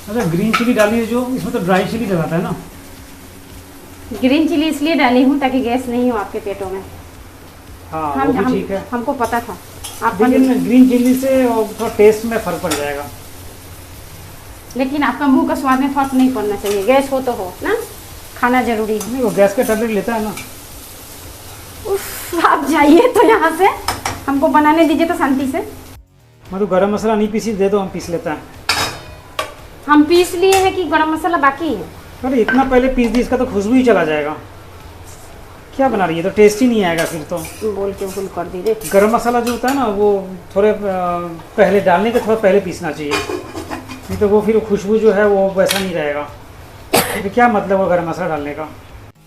अच्छा, green chilli डाली है जो, इसमें तो ड्राई चिली डलाता है ना। ग्रीन चिली इसलिए डाली हूँ ताकि गैस नहीं हो आपके पेटों में। हाँ वो भी ठीक है। हमको पता था आप, लेकिन ग्रीन चिली से थोड़ा टेस्ट में फर्क पड़ जाएगा। लेकिन आपका मुंह का स्वाद में फर्क नहीं पड़ना चाहिए। गैस हो तो हो ना, खाना जरूरी है। नहीं, वो गैस का टैबलेट लेता है ना। उफ, आप जाइए तो यहाँ से, हमको बनाने दीजिए तो शांति से। मैं तो गरम मसाला नहीं पीसी, दे दो हम पीस लेते हैं। हम पीस लिए हैं कि गरम मसाला बाकी है? अरे इतना पहले पीस दी, इसका तो खुशबू ही चला जाएगा। क्या बना रही है, तो टेस्ट ही नहीं आएगा फिर तो। बोल के भूल कर दीजिए। गरम मसाला जो होता है ना, वो थोड़े पहले डालने के थोड़ा पहले पीसना चाहिए, नहीं तो वो फिर खुशबू जो है वो वैसा नहीं रहेगा। फिर क्या मतलब है गरम मसाला डालने का।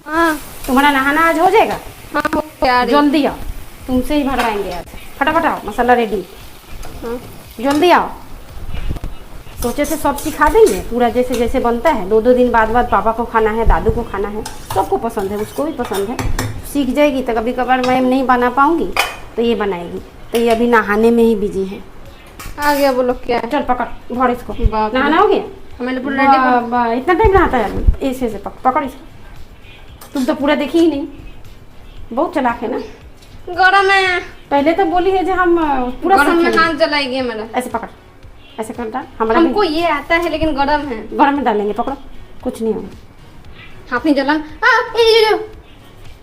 हाँ, तुम्हारा नहाना आज हो जाएगा? हाँ जल्दी आओ, तुमसे ही भरवाएंगे आज। फटाफट आओ, मसाला रेडी। हाँ। जल्दी आओ। सोचे से सब सिखा देंगे पूरा, जैसे जैसे बनता है। 2-2 दिन बाद पापा को खाना है, दादू को खाना है, सबको पसंद है, उसको भी पसंद है। सीख जाएगी तो कभी कभार मैं नहीं बना पाऊंगी तो ये बनाएगी। तो ये अभी नहाने में ही बिजी है। आ गया, बोलो क्या है? चल पकड़, भर इसको। बाप रे। नहाना हो गया? हमें पूरा रेडी। इतना टाइम नहाता है आदमी? ऐसे ऐसे पकड़ इसको। तुम तो पूरा देखी ही नहीं, बहुत चलाक है ना। गरम है। पहले तो बोली है जो हम पूरा गरम में सीखेंगे। हाथ जलाएगी मेरा। ऐसे पकड़, ऐसे करता हमारा हमको ये आता है लेकिन गरम है। गरम में डालेंगे, पकड़ो, कुछ नहीं होगा। हाथ नहीं जला। ये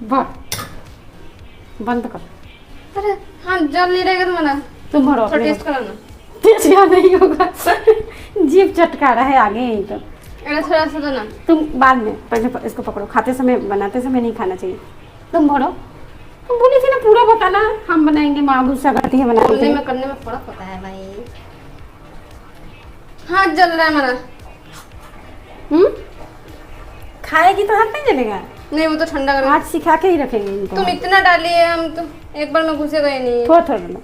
भर, बंद कर। अरे हाथ जल नहीं रहेगा तुम्हारा। तुम भरो। थोड़ा टेस्ट करो ना। टेस्ट यहाँ नहीं होगा जीभ चटका रहा है आगे ही तो। अरे थोड़ा सा दो ना। तुम बाद में, पहले इसको पकड़ो। खाते समय, बनाते समय नहीं खाना चाहिए। तुम भरो। तुम बोली थी ना पूरा बताना, हम बनाएंगे। माँ गुस्सा करती है बनाने बोलने में। में करने में फर्क होता है भाई। हाथ जल रहा है हमारा। खाएगी तो हाथ नहीं जलेगा? नहीं, वो तो ठंडा कर। हाथ सिखा के ही रखेंगे इनको। तुम इतना डालिए, हम तो एक बार में घुसेगा ही नहीं। थोड़ा थोड़ा डालो।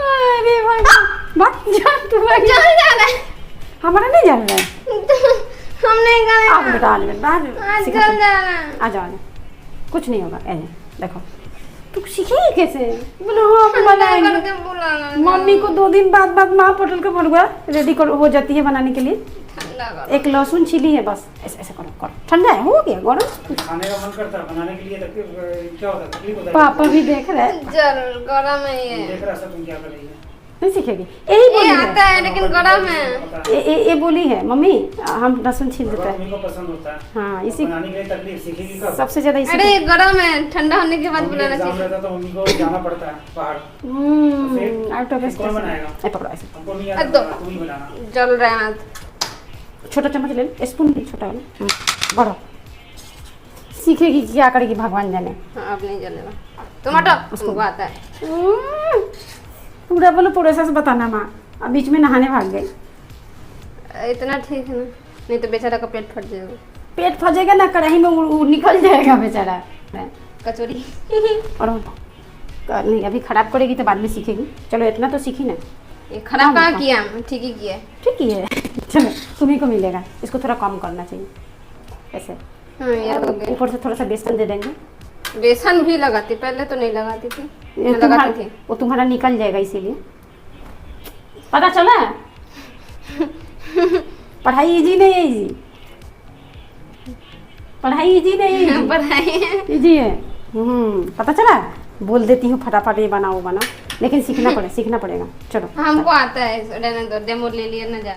अरे भाई, बस जा तू। जल जा रहा है। हमारा नहीं जल रहा है। हम नहीं आप करेंगे। बेटा आ जाओ, हाथ सिखा जल के- जा रहा है। आ जाओ। कुछ नहीं होगा। ए देखो, तू सीखेगी कैसे? बोलो हम ठंडा बनाएंगे। करके बुलाना। मम्मी को 2 दिन बाद माँ पटल का भरुआ रेडी हो जाती है बनाने के लिए। ठंडा करो। एक लहसुन छिली है बस, ऐसे ऐसे करो करो। ठंडा है, हो गया गरम। खाने का मन करता है, बनाने के लिए क्या होता है, तकलीफ होता है। पापा भी देख रहे हैं। जल गरम है ये। देख रहा सब तुम क्या कर रही है। नहीं सीखेगी, यही ये बोली आता है। है लेकिन गरम है। ये बोली है मम्मी, हम लहसुन छील देते हैं। मम्मी को पसंद होता है। हाँ, इसी बनाने के लिए तकलीफ सीखेगी कब। सबसे ज्यादा इसी अरे ये गरम है, ठंडा होने के बाद मम्मी बुलाना एग्जाम चाहिए। रहता तो मम्मी को जाना पड़ता है बाहर। आउट ऑफ कौन बनाएगा? स्टेशन। पकड़ो ऐसे, हमको नहीं अब आता, तो- तू ही बनाना। जल रहा है हाथ। छोटा चम्मच ले लो, स्पून भी छोटा वाला। बढ़ो, सीखेगी क्या करेगी भगवान जाने। हाँ, अब नहीं जलेगा। टमाटर उसको आता है। पूरा बोलो, पूरे से बताना माँ। अब बीच में नहाने भाग गई। इतना ठीक है ना, नहीं तो बेचारा का पेट फट जाएगा। पेट फंसेगा ना, कढ़ाई में निकल जाएगा बेचारा। कचौरी। और नहीं, अभी खराब करेगी तो बाद में सीखेगी। चलो इतना तो सीखी ना। ये खराब कहाँ किया, हम ठीक ही किया है। ठीक ही है। चलो तुम्ही को मिलेगा। इसको थोड़ा कम करना चाहिए ऐसे। हाँ, ये हो गया। ऊपर से थोड़ा सा बेसन दे देंगे। बेसन भी लगाती, पहले तो नहीं लगाती थी। ये मैं लगाती थी। वो तुम्हारा निकल जाएगा, इसीलिए। पता चला? पढ़ाई इजी नहीं है, इजी पढ़ाई इजी नहीं है, बताइए। इजी है। पता चला? बोल देती हूँ फटाफट ये बनाओ, वो बनाओ, लेकिन सीखना पड़ेगा। चलो हमको आता है, रहने दो, डेमो ले लिया ना जा।